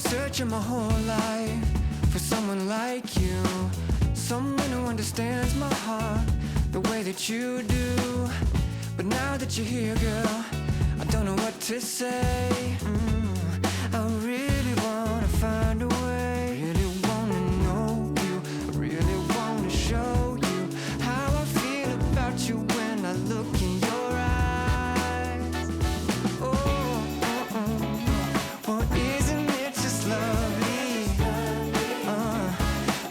searching my whole life for someone like you, someone who understands my heart the way that you do. But now that you're here, girl, I don't know what to say. I really wanna find a way, really wanna know you, I really wanna show you how I feel about you when I look in your eyes. Well, isn't it just lovely?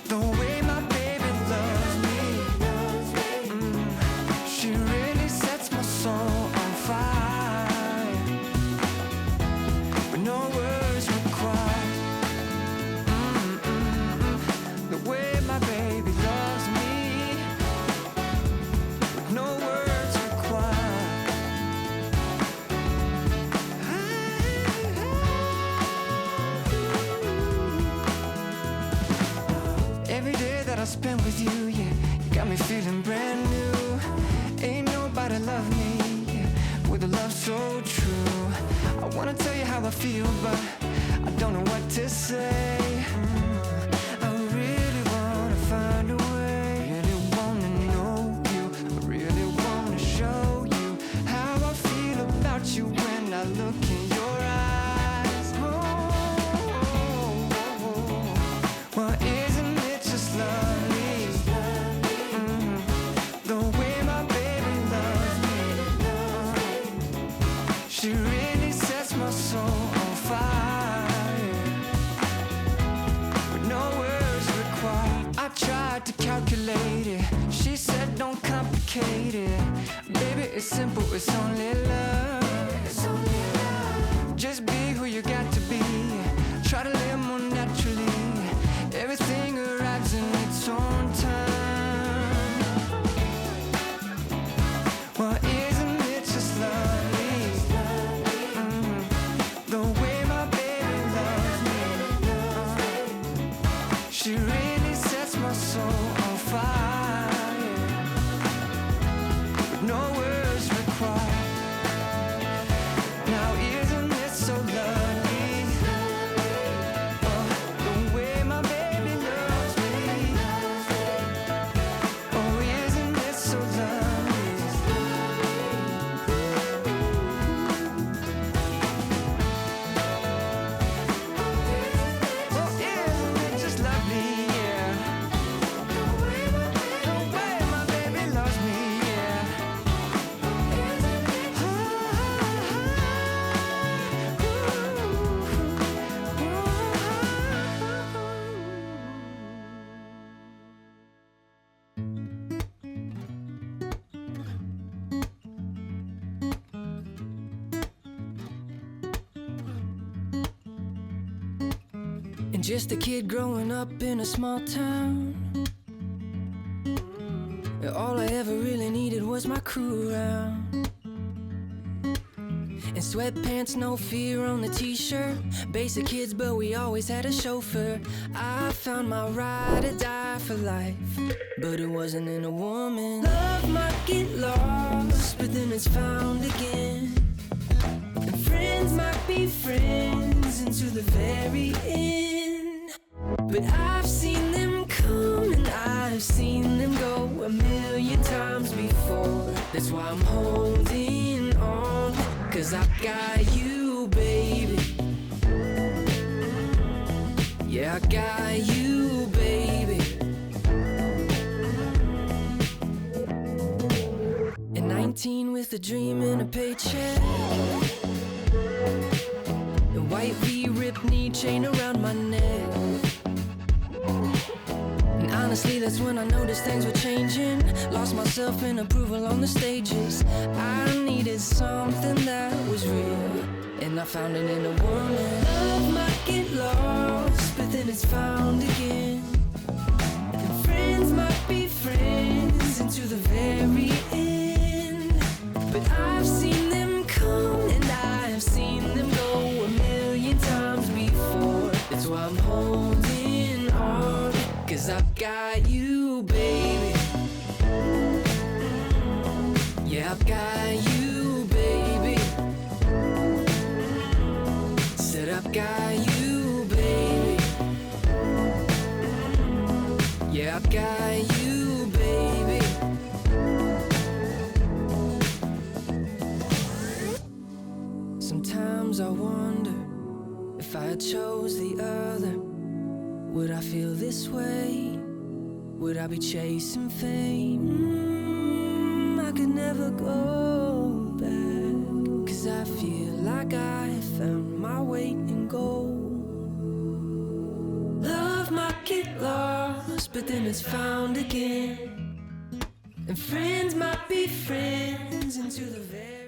The way my baby loves me. She really sets my soul on fire, with no words required. The way my baby loves me, with no words required. Every day that I spend with you, yeah, you got me feeling brand new. Ain't nobody love me, yeah, with a love so true. I wanna tell you how I feel, but I don't know what to say. I really wanna find a way, really wanna know you, I really wanna show you how I feel about you when I look in your eyes. Well, isn't it just lovely? The way my baby loves me. She really sets my soul on fire, with no words required. I tried to calculate it, she said don't complicate it. Baby, it's simple, it's only love. Just be who you got to be, try to live more naturally. Everything arrives in its own time. Well, isn't it just lovely? The way my baby loves me. She really sets my soul on fire, with no words required. Now isn't it so lovely? The way my baby loves me. Oh, isn't it so lovely? Oh, isn't it just lovely? Yeah. The way my baby loves me. Yeah. And just a kid growing up in a small town, all I ever really needed was my crew around. In sweatpants, no fear on the t-shirt. Basic kids, but we always had a chauffeur. I found my ride or die for life, but it wasn't in a woman. Love might get lost, but then it's found again. And friends might be friends until the very end. But I've seen them come and I've seen them go a million times before. That's why I'm holding on, 'cause I got you, baby. Yeah, I got you, baby. At 19 with a dream and a paycheck, a white V-ripped knee chain around my neck. And honestly, that's when I noticed things were changing. Lost myself in approval on the stages. I needed something that was real, and I found it in a woman. Love might get lost, but then it's found again. And friends might be friends until the very end. But I've seen them come and I've seen them go a million times before. That's why I'm holding on, 'cause I've got you, baby. Yeah, I've got you, baby. Said I've got you, baby. I've got you, baby. Sometimes I wonder if I had chose the other, would I feel this way? Would I be chasing fame? I could never go back, 'cause I feel like I have found my weight in gold. Love might get lost, but then it's found again, and friends might be friends into the very